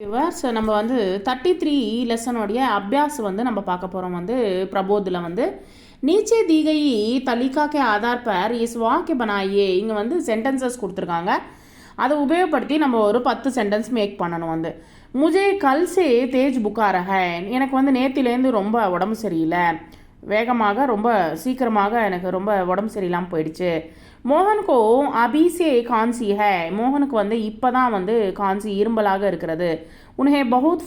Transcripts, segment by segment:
Viewers நம்ம வந்து 33 லெசனோடைய அபியாஸ் வந்து நம்ம பார்க்க போகிறோம் வந்து பிரபோதில் வந்து நீச்சே दी गई तलिका के आधार पर इस वाक्य बनाइए இங்கே வந்து சென்டென்சஸ் கொடுத்துருக்காங்க. அதை உபயோகப்படுத்தி நம்ம ஒரு 10 சென்டென்ஸ் மேக் பண்ணணும். வந்து முஜே கல் சே தேஜ் புகார் ஹை, எனக்கு வந்து நேத்திலேருந்து ரொம்ப உடம்பு சரியில்லை, வேகமாக ரொம்ப சீக்கிரமாக எனக்கு ரொம்ப உடம்பு சரியில்லாமல் போயிடுச்சு. மோகனுக்கோ அபிசே கான்சி ஹே, மோகனுக்கு வந்து இப்போ தான் வந்து கான்சி இரும்பலாக இருக்கிறது. உனஹே பகுத்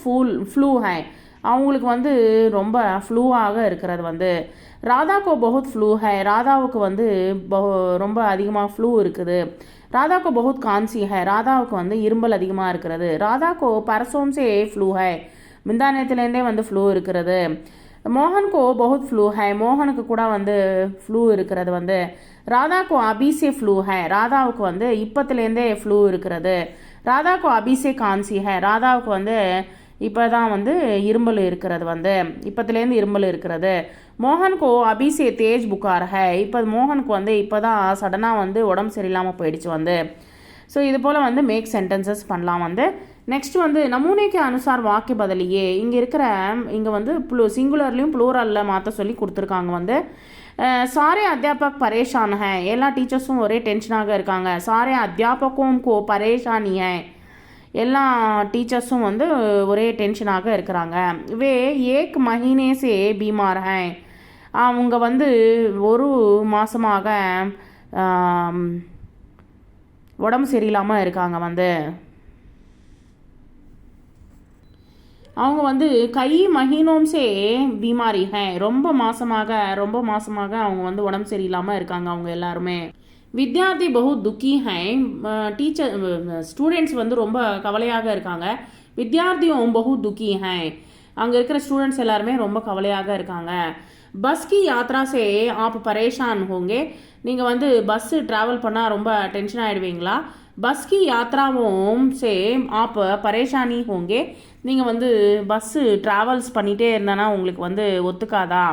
ஃப்ளூ ஹே, அவங்களுக்கு வந்து ரொம்ப ஃப்ளூவாக இருக்கிறது. வந்து ராதாக்கோ பகுத் ஃப்ளூ ஹே, ராதாவுக்கு வந்து ரொம்ப அதிகமாக ஃப்ளூ இருக்குது. ராதாக்கோ பகுத் கான்சி ஹே, ராதாவுக்கு வந்து இரும்பல் அதிகமாக இருக்கிறது. ராதாக்கோ பரசோம்சே ஃப்ளூ ஹே, முந்தா நேரத்துலேருந்தே வந்து ஃப்ளூ இருக்கிறது. மோகனுக்கோ பகுத் ஃப்ளூ ஹை, மோகனுக்கு கூட வந்து ஃப்ளூ இருக்கிறது. வந்து ராதாக்கோ அபிசே ஃப்ளூ ஹை, ராதாவுக்கு வந்து இப்பத்துலேருந்தே ஃப்ளூ இருக்கிறது. ராதாக்கோ அபிசே கான்சி ஹை, ராதாவுக்கு வந்து இப்போ தான் வந்து இரும்பல் இருக்கிறது. வந்து இப்பத்துலேருந்து இரும்பல் இருக்கிறது. மோகனுக்கோ அபிசே தேஜ் புகார் ஹை, இப்போ மோகனுக்கு வந்து இப்போ தான் சடனாக வந்து உடம்பு சரியில்லாமல் போயிடுச்சு. வந்து ஸோ இது போல் வந்து மேக் சென்டென்சஸ் பண்ணலாம். வந்து நெக்ஸ்ட் வந்து நமூனேக்கு அனுசார் வாக்கிய பதிலியே, இங்கே வந்து சிங்குலர்லையும் ப்ளூரலில் மாற்ற சொல்லி கொடுத்துருக்காங்க. வந்து சாரே அத்தியாபக் பரேஷான் ஹை, எல்லா டீச்சர்ஸும் ஒரே டென்ஷனாக இருக்காங்க. சாரே அத்தியாபக்கும் கோ பரேஷானி ஹை, எல்லா டீச்சர்ஸும் வந்து ஒரே டென்ஷனாக இருக்கிறாங்க. வே ஏக் மஹீனே சே பீமார் ஹை, அவங்க வந்து ஒரு மாதமாக உடம்பு சரியில்லாமல் இருக்காங்க. வந்து அவங்க வந்து கை மஹீனோம்சே பீமாரி ஹை, ரொம்ப மாசமாக அவங்க வந்து உடம்பு சரியில்லாமல் இருக்காங்க அவங்க எல்லாருமே. வித்யார்த்தி பகு துக்கி ஹை, டீச்சர் ஸ்டூடெண்ட்ஸ் வந்து ரொம்ப கவலையாக இருக்காங்க. வித்யார்த்தியும் பகு துக்கி ஹை, அங்கே இருக்கிற ஸ்டூடெண்ட்ஸ் எல்லாருமே ரொம்ப கவலையாக இருக்காங்க. பஸ் கி யாத்ரா சே ஆப் பரேஷான் ஹோங்கே, நீங்கள் வந்து பஸ்ஸு ட்ராவல் பண்ணால் ரொம்ப டென்ஷன் ஆகிடுவீங்களா? பஸ் கி யாத்ராவும் சே ஆப் பரேஷானி ஹோங்கே, நீங்கள் வந்து பஸ்ஸு ட்ராவல்ஸ் பண்ணிகிட்டே இருந்தனா உங்களுக்கு வந்து ஒத்துக்காதா,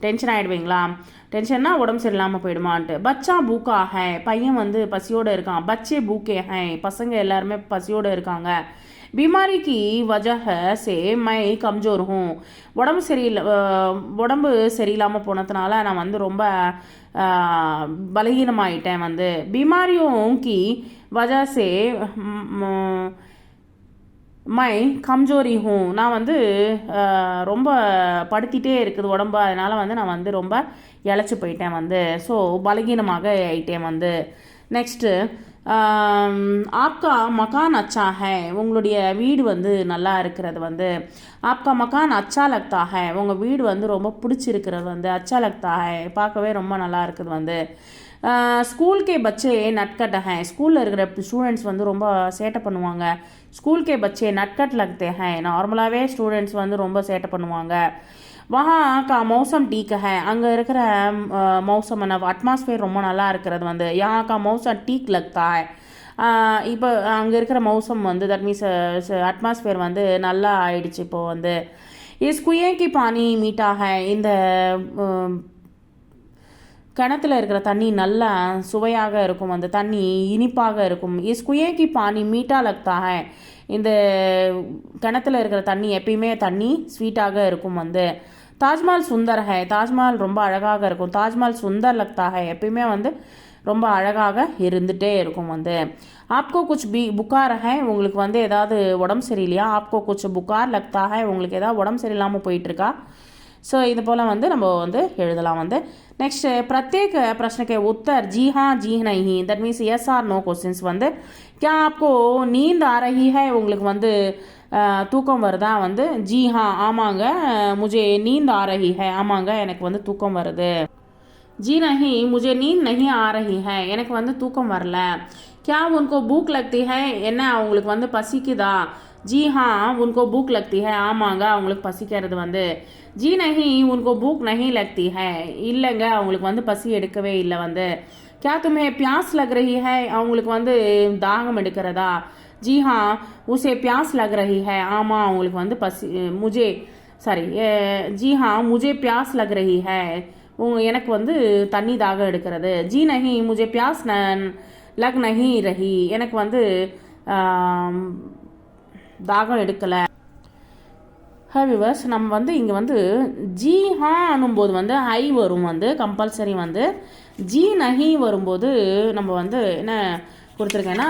டென்ஷன் ஆகிடுவீங்களா? டென்ஷன்னா உடம்பு சரியில்லாமல் போயிடுமான்ட்டு. பச்சா பூக்கா ஹை, பையன் வந்து பசியோடு இருக்கான். பச்சே பூக்கே ஹை, பசங்க எல்லாருமே பசியோடு இருக்காங்க. बीमारी वजह से मैं कमज़ोर हूँ, உடம்பு சரியில்லாமல் போனதுனால நான் வந்து ரொம்ப பலகீனமாயிட்டேன். வந்து बीमारियों की वजह से மை கம்ஜோரி ஹூ, நான் வந்து ரொம்ப படுத்திகிட்டே இருக்குது உடம்பு, அதனால் வந்து நான் வந்து ரொம்ப இழைச்சி போயிட்டேன். வந்து ஸோ பலகீனமாக ஆயிட்டேன். வந்து நெக்ஸ்ட்டு ஆப்கா மகான் அச்சா ஹை, உங்களுடைய வீடு வந்து நல்லா இருக்கிறது. வந்து ஆப்கா மகான் அச்சா லக்தா ஹை, உங்கள் வீடு வந்து ரொம்ப பிடிச்சிருக்கிறது. வந்து அச்சா லக்தா ஹை, பார்க்கவே ரொம்ப நல்லா இருக்குது. வந்து ஸ்கூல்கே பச்சே நட்கட் ஹை, ஸ்கூலில் இருக்கிற ஸ்டூடெண்ட்ஸ் வந்து ரொம்ப சேட்டை பண்ணுவாங்க. ஸ்கூல்கே பச்சே நட்கட் லக்தே ஹை, நார்மலாகவே ஸ்டூடெண்ட்ஸ் வந்து ரொம்ப சேட்டை பண்ணுவாங்க. வஹா கா மௌசம் டீக் ஹை, அங்கே இருக்கிற மௌசம் அட்மாஸ்பியர் ரொம்ப நல்லா இருக்கிறது. வந்து யா கா மௌசம் டீக் லக்தா ஹை, இப்போ அங்கே இருக்கிற மௌசம் வந்து தட் மீன்ஸ் அட்மாஸ்பியர் வந்து நல்லா ஆயிடுச்சு. இப்போது வந்து இஸ் குயேக்கி பானி மீட்டா ஹை, இந்த கிணத்துல இருக்கிற தண்ணி நல்லா சுவையாக இருக்கும். அந்த தண்ணி இனிப்பாக இருக்கும். இஸ் குயேக்கி பானி மீட்டா லக்தா ஹை, இந்த கிணத்துல இருக்கிற தண்ணி எப்பயுமே தண்ணி ஸ்வீட்டாக இருக்கும். வந்து தாஜ்மஹால் சுந்தர் ஹை, தாஜ்மஹால் ரொம்ப அழகாக இருக்கும். தாஜ்மஹால் சுந்தர் லக்தா ஹை, எப்பயுமே வந்து ரொம்ப அழகாக இருந்துகிட்டே இருக்கும். வந்து ஆப்கோ குச் புகார் ஹை, உங்களுக்கு வந்து ஏதாவது உடம்பு சரியில்லையா? ஆப்கோ குச் புகார் லக்தா ஹை, உங்களுக்கு ஏதாவது உடம்பு சரியில்லாமல் போயிட்டுருக்கா? ஸோ இது போல் வந்து நம்ம வந்து எழுதலாம். வந்து நெக்ஸ்ட் प्रत्येक प्रश्न के उत्तर जी हाँ जी नहीं, that means yes or no questions. வந்து क्या आपको नींद आ रही है, உங்களுக்கு வந்து தூக்கம் வருதா? வந்து जी हाँ ஆமாங்க, मुझे नींद आ रही है, ஆமாங்க எனக்கு வந்து தூக்கம் வருது. जी नहीं मुझे नींद नहीं आ रही है, எனக்கு வந்து தூக்கம் வரல. क्या उनको भूख लगती है, என்ன அவங்களுக்கு வந்து பசிக்குதா? जी हाँ उनको भूख लगती है, ஆமாங்க அவங்களுக்கு பசிக்கிறது. வந்து जी नहीं उनको भूख नहीं लगती है, இல்லைங்க அவங்களுக்கு வந்து பசி எடுக்கவே இல்லை. வந்து क्या तुम्हें प्यास लग रही है, அவங்களுக்கு வந்து தாகம் எடுக்கிறதா? जी हाँ उसे प्यास लग रही है, ஆமாம் அவங்களுக்கு வந்து பசி मुझे जी हाँ मुझे प्यास लग रही है, எனக்கு வந்து தண்ணி தாகம் எடுக்கிறது. जी नहीं मुझे प्यास लग नहीं रही, எனக்கு வந்து தாகம் எடுக்கலை. விவர்ஸ் நம்ம வந்து இங்கே வந்து ஜி ஹான்னும்போது வந்து ஹை வரும், வந்து கம்பல்சரி. வந்து ஜி நஹி வரும்போது நம்ம வந்து என்ன கொடுத்துருக்கேன்னா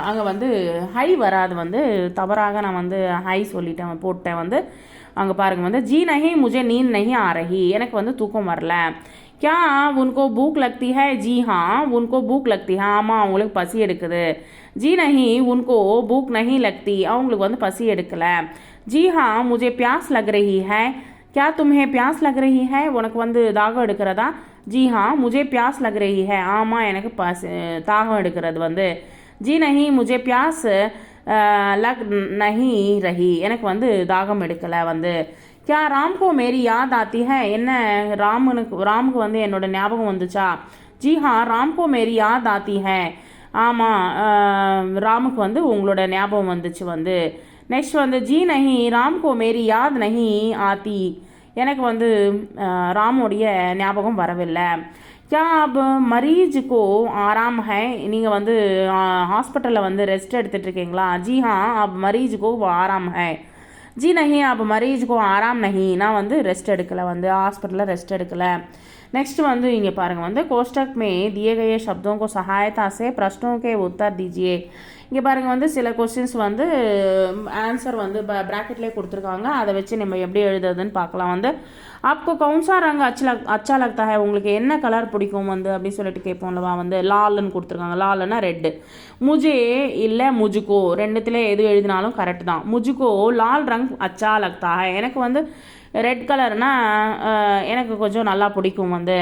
அங்கே வந்து ஹை வராது, வந்து தவறாக நான் வந்து ஹை சொல்லிட்டேன் போட்டேன். வந்து அங்கே பாருங்கள், வந்து ஜி நஹி முஜே நீந்த் நஹி ஆ ரஹி, எனக்கு வந்து தூக்கம் வரல. क्या उनको भूख लगती है? जी हाँ उनको भूख लगती है. ஆமாம் அவங்களுக்கு பசி எடுக்குது. जी नहीं उनको भूख नहीं लगती, அவங்களுக்கு வந்து பசி எடுக்கலை. जी हाँ मुझे प्यास लग रही है. क्या तुम्हें प्यास लग रही है? உனக்கு வந்து தாகம் எடுக்கிறதா? जी हाँ मुझे प्यास लग रही है. ஆமாம் எனக்கு தாகம் எடுக்கிறது. வந்து जी नहीं मुझे प्यास लग नहीं रही, எனக்கு வந்து தாகம் எடுக்கலை. வந்து क्या राम को मेरी याद आती है? என்ன ராமுக்கு வந்து என்னோட ஞாபகம் வந்துச்சா? जी हाँ राम को मेरी याद आती है. ஆமாம் ராமுக்கு வந்து உங்களோட ஞாபகம் வந்துச்சு. வந்து நெக்ஸ்ட் வந்து जी नहीं राम को मेरी याद नहीं आती, எனக்கு வந்து ராமுடைய ஞாபகம் வரவில்லை. क्या अब मरीज को आराम है? நீங்கள் வந்து ஹாஸ்பிட்டலில் வந்து ரெஸ்ட் எடுத்துகிட்டு இருக்கீங்களா? जी हाँ अब मरीज को आराम है. जी नहीं अब मरीज को आराम नहीं, நான் வந்து ரெஸ்ட் எடுக்கலை, வந்து ஹாஸ்பிட்டலில் ரெஸ்ட் எடுக்கலை. नेक्स्ट வந்து இங்கே பாருங்கள், வந்து कोष्टक में दिए गए शब्दों को सहायता से प्रश्नों के उत्तर दीजिए. இங்கே பாருங்கள், வந்து சில கொஸ்டின்ஸ் வந்து ஆன்சர் வந்து ப்ராக்கெட்லேயே கொடுத்துருக்காங்க, அதை வச்சு நம்ம எப்படி எழுதுறதுன்னு பார்க்கலாம். வந்து आपको कौन सा रंग अच्छा लगता है? உங்களுக்கு என்ன கலர் பிடிக்கும் வந்து அப்படின்னு சொல்லிட்டு கேட்போம்லவா. வந்து லால்னு கொடுத்துருக்காங்க, லால்னா ரெட்டு. முஜே இல்லை முஜுக்கோ, ரெண்டுத்துல எது எழுதினாலும் கரெக்ட் தான். முஜுக்கோ லால் ரங் அச்சா லக்தா ஹை, எனக்கு வந்து ரெட் கலர்னா எனக்கு கொஞ்சம் நல்லா பிடிக்கும். வந்து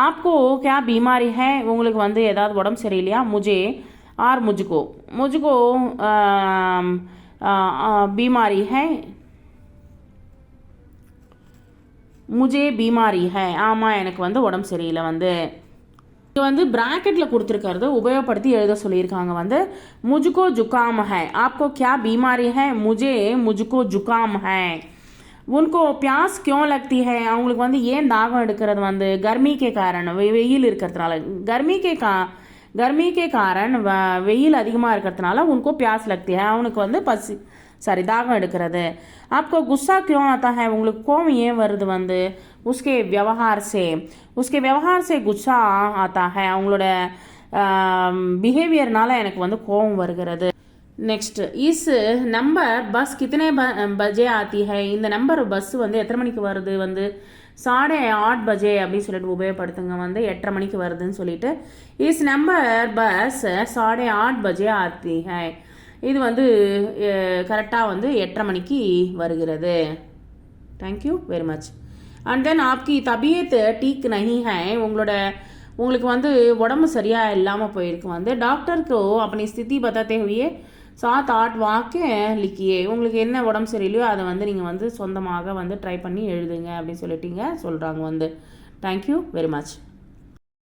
ஆப்கோ क्या बीमारी है? உங்களுக்கு வந்து ஏதாவது உடம்பு சரியில்லையா? முஜே ஆர் முஜுக்கோ, முஜுக்கோ बीमारी है, முஜே பீமாரி ஹை, ஆமாம் எனக்கு வந்து உடம்பு சரியில்லை. வந்து இது வந்து ப்ராக்கெட்டில் கொடுத்துருக்கிறது உபயோகப்படுத்தி எழுத சொல்லியிருக்காங்க. வந்து முஜுக்கோ ஜுக்காம் ஹை, ஆப்கோ क्या बीमारी है? मुझे मुझको जुकाम है. उनको प्यास क्यों लगती है? அவங்களுக்கு வந்து ஏன் தாகம் எடுக்கிறது? வந்து गर्मी के कारण, வெயில் இருக்கிறதுனால. गर्मी के कारण வெயில் அதிகமாக இருக்கிறதுனால उनको प्यास लगती है, அவனுக்கு வந்து தாகம் எடுக்கிறது. आपको गुस्सा क्यों आता है? உங்களுக்கு கோவம் ஏன் வருது? வந்து उसके व्यवहार से गुस्सा आता है, அவங்களோட பிஹேவியர்னால எனக்கு வந்து கோவம் வருகிறது. நெக்ஸ்ட் இஸ் நம்பர் பஸ் கித்தனை பஜே ஆத்தி ஹை, இந்த நம்பர் பஸ் வந்து எத்தனை மணிக்கு வருது? வந்து 8:30 பஜே அப்படின்னு சொல்லிட்டு உபயோகப்படுத்துங்க. வந்து 8:30 மணிக்கு வருதுன்னு சொல்லிட்டு இஸ் நம்பர் பஸ் 8:30 பஜே ஆத்தி ஹை, இது வந்து கரெக்டாக வந்து 8:30 மணிக்கு வருகிறது. Thank you very much. And then ஆப்கி தபியத் டீக் நஹி ஹை, உங்களுக்கு வந்து உடம்பு சரியாக இல்லாமல் போயிருக்கு. வந்து டாக்டருக்கு அப்படி ஸ்திதி பத்தாத்தே ஹுயே 7-8 வாக்கிய லிக்கியே, உங்களுக்கு என்ன உடம்பு சரியில்லையோ அதை வந்து நீங்கள் வந்து சொந்தமாக வந்து ட்ரை பண்ணி எழுதுங்க அப்படின்னு சொல்லிட்டீங்க சொல்கிறாங்க. வந்து தேங்க்யூ வெரி மச்.